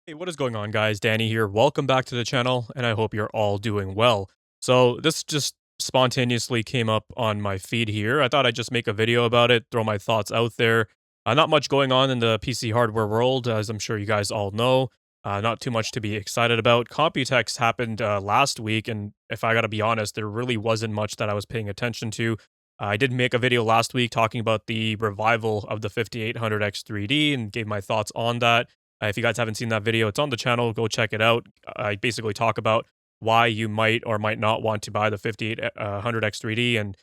Hey, what is going on, guys? Danny here. Welcome back to the channel, and I hope you're all doing well. So, this just spontaneously came up on my feed here. I thought I'd just make a video about it, throw my thoughts out there. Not much going on in the PC hardware world, as I'm sure you guys all know. Not too much to be excited about. Computex happened last week, and if I gotta be honest, there really wasn't much that I was paying attention to. I did make a video last week talking about the revival of the 5800X 3D and gave my thoughts on that. If you guys haven't seen that video, it's on the channel. Go check it out. I basically talk about why you might or might not want to buy the 5800X 3D and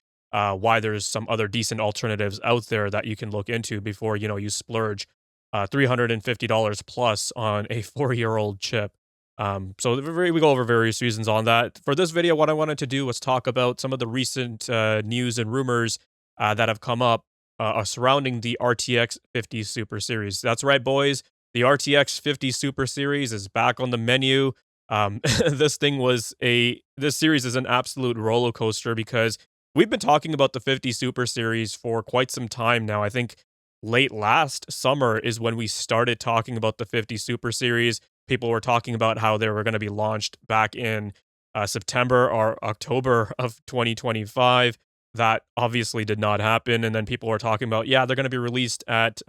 why there's some other decent alternatives out there that you can look into before you splurge $350 plus on a 4-year-old chip. We go over various reasons on that. For this video, what I wanted to do was talk about some of the recent news and rumors that have come up surrounding the RTX 50 Super Series. That's right, boys. The RTX 50 Super Series is back on the menu. This series is an absolute roller coaster because we've been talking about the 50 Super Series for quite some time now. I think late last summer is when we started talking about the 50 Super Series. People were talking about how they were going to be launched back in September or October of 2025. That obviously did not happen. And then people were talking about, yeah, they're going to be released at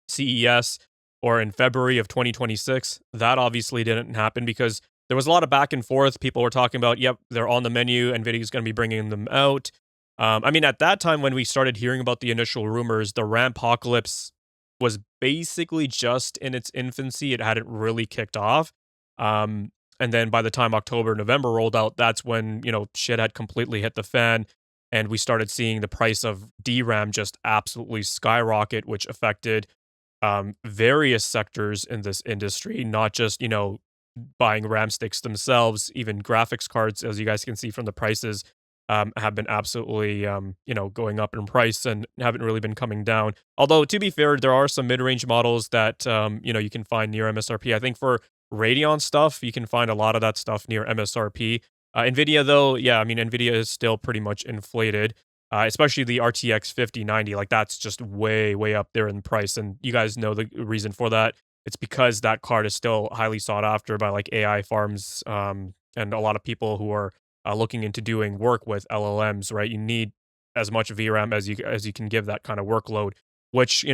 CES or in February of 2026. That obviously didn't happen because there was a lot of back and forth. People were talking about, yep, they're on the menu. Nvidia's going to be bringing them out. At that time when we started hearing about the initial rumors, the RAM apocalypse was basically just in its infancy. It hadn't really kicked off. And then by the time October, November rolled out, that's when, shit had completely hit the fan. And we started seeing the price of DRAM just absolutely skyrocket, which affected various sectors in this industry, not just, buying RAM sticks themselves, even graphics cards, as you guys can see from the prices, have been absolutely, going up in price and haven't really been coming down. Although, to be fair, there are some mid range models that, you can find near MSRP. I think for Radeon stuff, you can find a lot of that stuff near MSRP. Nvidia, though, yeah, Nvidia is still pretty much inflated. Especially the RTX 5090, like that's just way, way up there in price. And you guys know the reason for that. It's because that card is still highly sought after by like AI farms and a lot of people who are looking into doing work with LLMs, right? You need as much VRAM as you can give that kind of workload, which,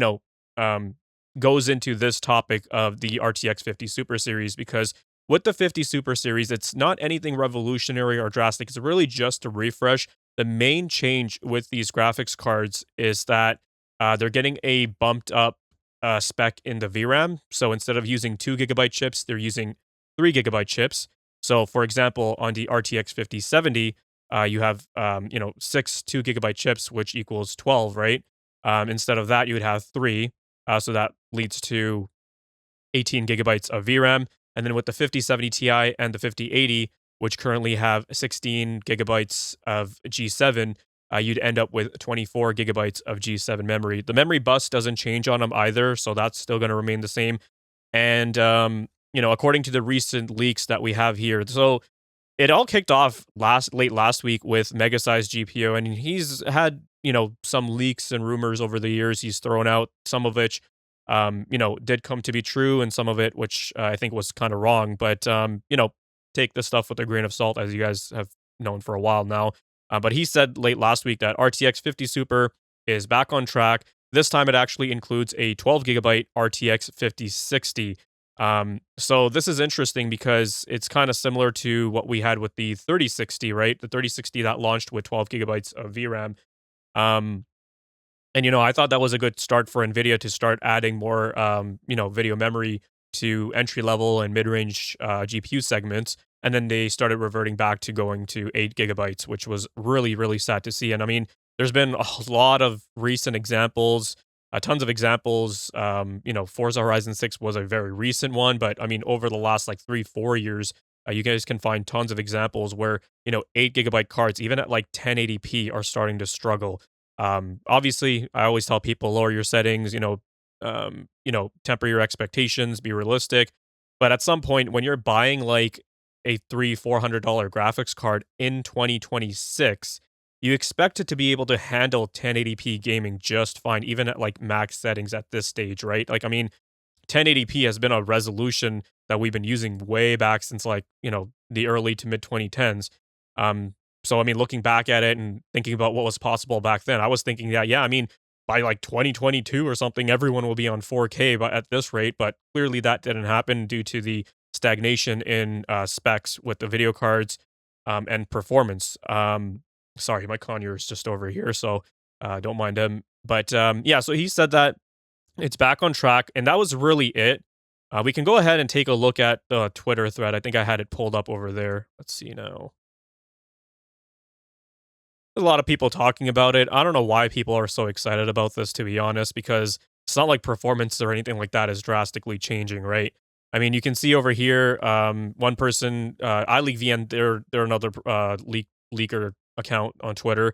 um, goes into this topic of the RTX 50 Super Series because with the 50 Super Series, it's not anything revolutionary or drastic. It's really just a refresh. The main change with these graphics cards is that they're getting a bumped up spec in the VRAM. So instead of using 2 GB chips, they're using 3 GB chips. So for example, on the RTX 5070, you have 6 2 GB chips, which equals 12, right? Instead of that, you would have three. So that leads to 18 gigabytes of VRAM. And then with the 5070 Ti and the 5080, which currently have 16 gigabytes of G7, you'd end up with 24 gigabytes of G7 memory. The memory bus doesn't change on them either, so that's still going to remain the same. And, according to the recent leaks that we have here, so it all kicked off late last week with Mega Size GPU, and he's had, some leaks and rumors over the years he's thrown out, some of which, did come to be true, and some of it, which I think was kind of wrong. But, take this stuff with a grain of salt, as you guys have known for a while now. But he said late last week that RTX 50 Super is back on track. This time it actually includes a 12 GB RTX 5060. So this is interesting because it's kind of similar to what we had with the 3060, right? The 3060 that launched with 12 gigabytes of VRAM. Um, and I thought that was a good start for Nvidia to start adding more, video memory to entry level and mid range GPU segments. And then they started reverting back to going to 8 GB, which was really, really sad to see. And there's been a lot of recent examples, tons of examples. Forza Horizon 6 was a very recent one, but over the last like 3, 4 years, you guys can find tons of examples where, 8 GB cards, even at like 1080p, are starting to struggle. Obviously, I always tell people lower your settings, temper your expectations, be realistic. But at some point, when you're buying like a $300-400 graphics card in 2026, you expect it to be able to handle 1080p gaming just fine, even at like max settings at this stage, right? Like, 1080p has been a resolution that we've been using way back since like, the early to mid 2010s. So I mean, looking back at it and thinking about what was possible back then, I was thinking that, yeah, I mean, by like 2022 or something, everyone will be on 4K but at this rate, but clearly that didn't happen due to the stagnation in specs with the video cards and performance. Sorry, my conure is just over here, so don't mind him. But yeah, so he said that it's back on track, and that was really it. We can go ahead and take a look at the Twitter thread. I think I had it pulled up over there. Let's see now. A lot of people talking about it. I don't know why people are so excited about this, to be honest, because it's not like performance or anything like that is drastically changing, right? I mean, you can see over here, one person, iLeakVN, they're another leaker account on Twitter.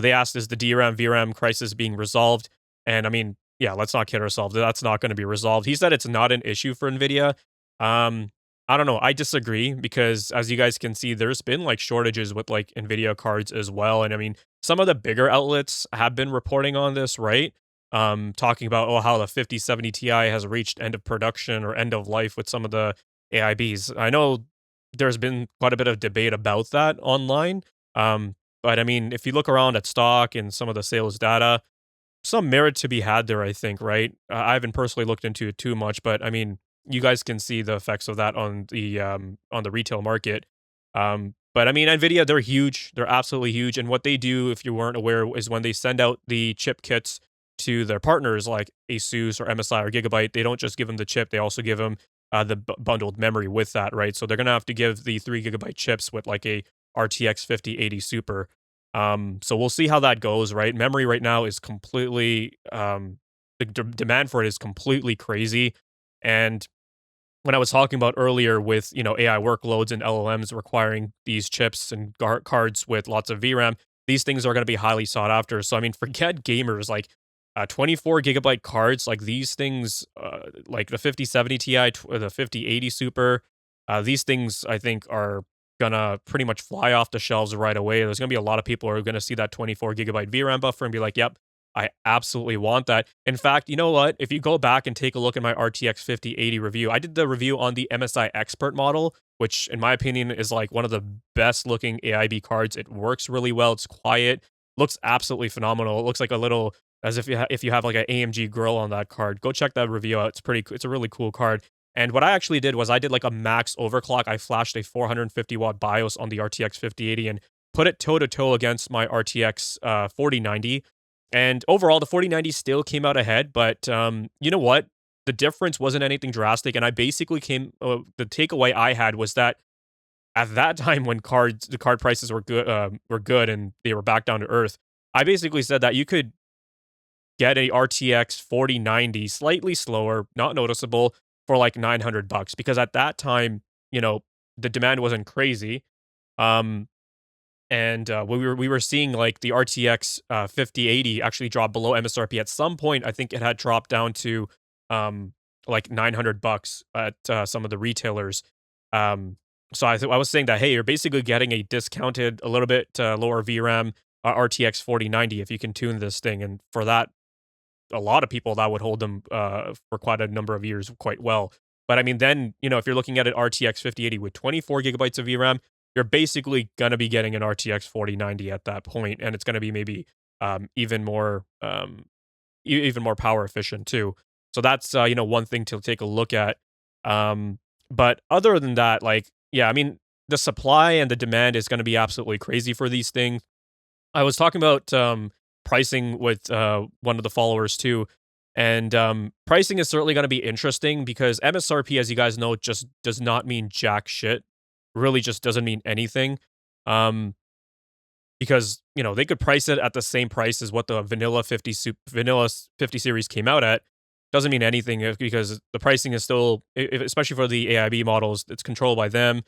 They asked, "Is the DRAM VRAM crisis being resolved?" And I mean, yeah, let's not kid ourselves. That's not going to be resolved. He said it's not an issue for Nvidia. Um, I don't know. I disagree because as you guys can see, there's been like shortages with like Nvidia cards as well. And I mean, some of the bigger outlets have been reporting on this, right? Talking about how the 5070 Ti has reached end of production or end of life with some of the AIBs. I know there's been quite a bit of debate about that online. But I mean, if you look around at stock and some of the sales data, some merit to be had there, I think, right? I haven't personally looked into it too much, but I mean, you guys can see the effects of that on the retail market. But I mean, Nvidia, they're huge. They're absolutely huge. And what they do, if you weren't aware, is when they send out the chip kits to their partners like Asus or MSI or Gigabyte, they don't just give them the chip; they also give them the bundled memory with that, right? So they're gonna have to give the 3 GB chips with like a RTX 5080 Super. So we'll see how that goes, right? Memory right now is completely the demand for it is completely crazy. And when I was talking about earlier with, AI workloads and LLMs requiring these chips and cards with lots of VRAM, these things are going to be highly sought after. So I mean, forget gamers like 24 GB cards, like these things, like the 5070 Ti, the 5080 Super, these things I think are gonna pretty much fly off the shelves right away. There's gonna be a lot of people who are gonna see that 24 GB VRAM buffer and be like, "Yep, I absolutely want that." In fact, you know what? If you go back and take a look at my RTX 5080 review, I did the review on the MSI Expert model, which in my opinion is like one of the best looking AIB cards. It works really well. It's quiet, looks absolutely phenomenal. It looks like a little as if if you have like an AMG grill on that card. Go check that review out. It's a really cool card. And what I actually did was I did like a max overclock. I flashed a 450-watt BIOS on the RTX 5080 and put it toe to toe against my RTX 4090. And overall, the 4090 still came out ahead. But you know what? The difference wasn't anything drastic. And I basically the takeaway I had was that at that time when the card prices were good and they were back down to earth, I basically said that you could get a RTX 4090 slightly slower, not noticeable, for like $900 because at that time, the demand wasn't crazy. Um and we were seeing like the RTX 5080 actually drop below MSRP at some point. I think it had dropped down to um like $900 at some of the retailers. Um so I was saying that, hey, you're basically getting a discounted a little bit lower VRAM RTX 4090 if you can tune this thing, and for that a lot of people that would hold them for quite a number of years quite well. But I mean, then, if you're looking at an RTX 5080 with 24 GB of VRAM, you're basically going to be getting an RTX 4090 at that point, and it's going to be maybe even more even more power efficient too. So that's one thing to take a look at. But other than that, like, yeah, I mean, the supply and the demand is going to be absolutely crazy for these things. I was talking about pricing with one of the followers too, and pricing is certainly going to be interesting because MSRP, as you guys know, just does not mean jack shit. Really, just doesn't mean anything. Um, because they could price it at the same price as what the vanilla 50 series came out at. Doesn't mean anything because the pricing is still, especially for the AIB models, it's controlled by them.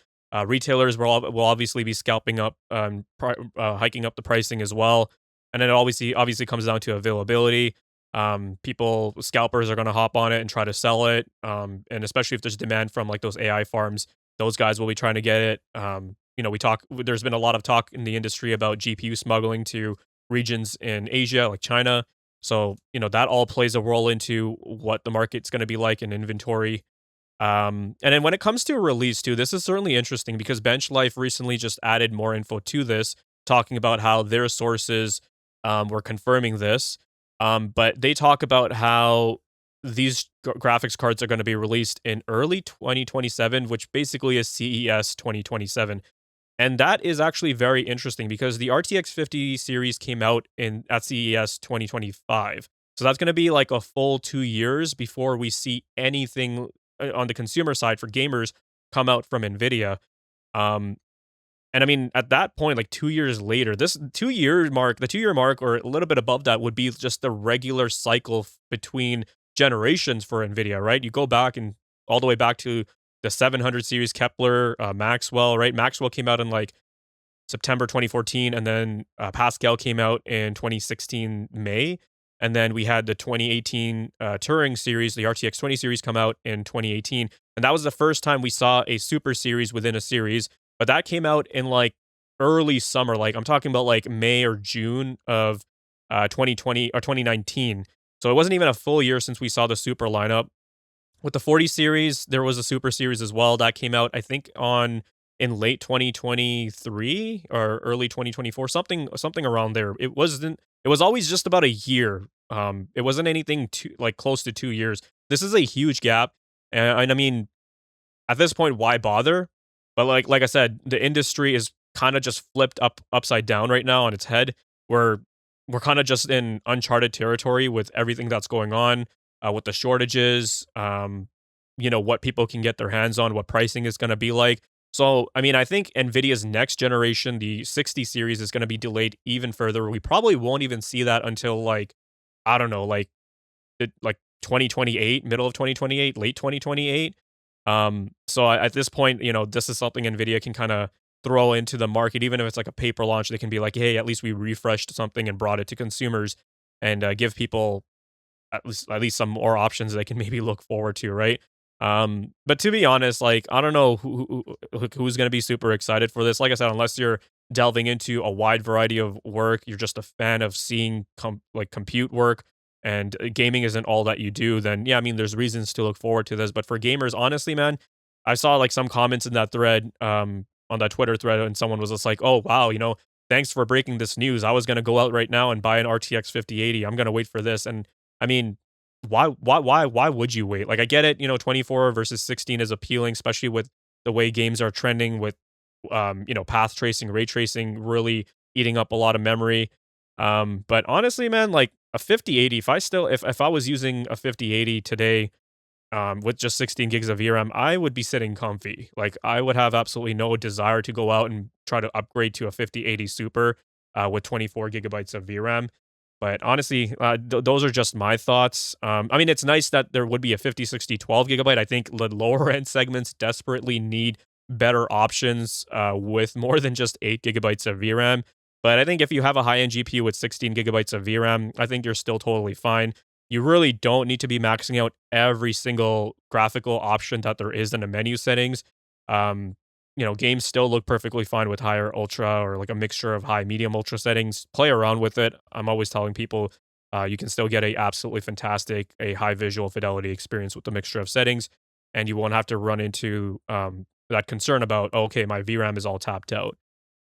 Retailers will obviously be scalping up, hiking up the pricing as well, and it obviously comes down to availability. Scalpers are going to hop on it and try to sell it, and especially if there's demand from like those AI farms, those guys will be trying to get it. There's been a lot of talk in the industry about GPU smuggling to regions in Asia like China. So, that all plays a role into what the market's going to be like in inventory. And then when it comes to release too, this is certainly interesting because Bench Life recently just added more info to this, talking about how their sources were confirming this. But they talk about how these graphics cards are going to be released in early 2027, which basically is CES 2027. And that is actually very interesting because the RTX 50 series came out at CES 2025. So that's going to be like a full 2 years before we see anything on the consumer side for gamers come out from Nvidia. Um, and I mean, at that point, like 2 years later, this 2 year mark, the 2 year mark, or a little bit above that, would be just the regular cycle between generations for Nvidia, right? You go back and all the way back to the 700 series Kepler, Maxwell, right? Maxwell came out in like September 2014, and then Pascal came out in 2016 May, and then we had the 2018 Turing series, the RTX 20 series, come out in 2018, and that was the first time we saw a super series within a series. But that came out in like early summer, like I'm talking about like May or June of 2020 or 2019. So it wasn't even a full year since we saw the super lineup. With the 40 series, there was a super series as well that came out, I think, in late 2023 or early 2024, something around there. It was always just about a year. It wasn't anything too like close to 2 years. This is a huge gap. And I mean, at this point, why bother? But like I said, the industry is kind of just flipped upside down right now on its head. We're kind of just in uncharted territory with everything that's going on, with the shortages, what people can get their hands on, what pricing is going to be like. So, I mean, I think Nvidia's next generation, the 60 series, is going to be delayed even further. We probably won't even see that until like, I don't know, like 2028, middle of 2028, late 2028. So at this point, this is something Nvidia can kind of throw into the market, even if it's like a paper launch. They can be like, hey, at least we refreshed something and brought it to consumers, and give people at least some more options they can maybe look forward to, right? But to be honest, like I don't know who's going to be super excited for this. Like I said, unless you're delving into a wide variety of work, you're just a fan of seeing compute work, and gaming isn't all that you do, then yeah, I mean, there's reasons to look forward to this. But for gamers, honestly, man, I saw like some comments in that thread, on that Twitter thread, and someone was just like, "Oh wow, thanks for breaking this news. I was gonna go out right now and buy an RTX 5080. I'm gonna wait for this." And I mean, why would you wait? Like, I get it, 24 versus 16 is appealing, especially with the way games are trending with, path tracing, ray tracing really eating up a lot of memory. But honestly, man, like a 5080, if I was using a 5080 today, with just 16 gigs of VRAM, I would be sitting comfy. Like, I would have absolutely no desire to go out and try to upgrade to a 5080 Super, with 24 gigabytes of VRAM. But honestly, those are just my thoughts. I mean, it's nice that there would be a 50, 60, 12 gigabyte. I think the lower end segments desperately need better options, with more than just 8 gigabytes of VRAM. But I think if you have a high end GPU with 16 gigabytes of VRAM, I think you're still totally fine. You really don't need to be maxing out every single graphical option that there is in the menu settings. Um, games still look perfectly fine with higher ultra or like a mixture of high, medium, ultra settings. Play around with it. I'm always telling people, you can still get a absolutely fantastic, a high visual fidelity experience with the mixture of settings, and you won't have to run into that concern about, oh, okay, my VRAM is all tapped out.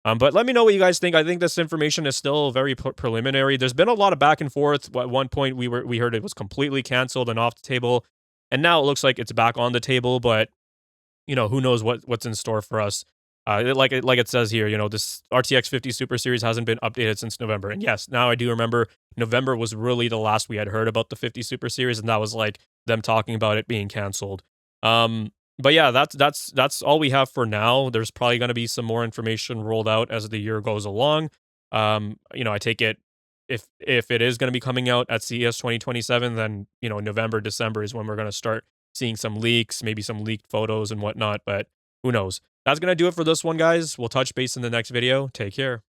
But let me know what you guys think. I think this information is still very preliminary. There's been a lot of back and forth. At one point, we heard it was completely canceled and off the table, and now it looks like it's back on the table. But who knows what's in store for us? Like it says here, this RTX 50 Super Series hasn't been updated since November. And yes, now I do remember November was really the last we had heard about the 50 Super Series, and that was like them talking about it being canceled. But yeah, that's all we have for now. There's probably going to be some more information rolled out as the year goes along. I take it, if it is going to be coming out at CES 2027, then November, December is when we're going to start seeing some leaks, maybe some leaked photos and whatnot. But who knows? That's going to do it for this one, guys. We'll touch base in the next video. Take care.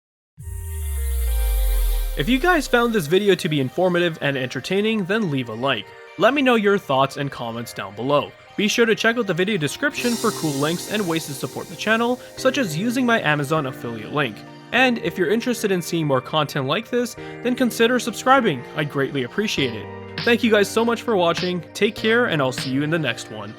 If you guys found this video to be informative and entertaining, then leave a like. Let me know your thoughts and comments down below. Be sure to check out the video description for cool links and ways to support the channel, such as using my Amazon affiliate link. And if you're interested in seeing more content like this, then consider subscribing, I'd greatly appreciate it. Thank you guys so much for watching, take care, and I'll see you in the next one.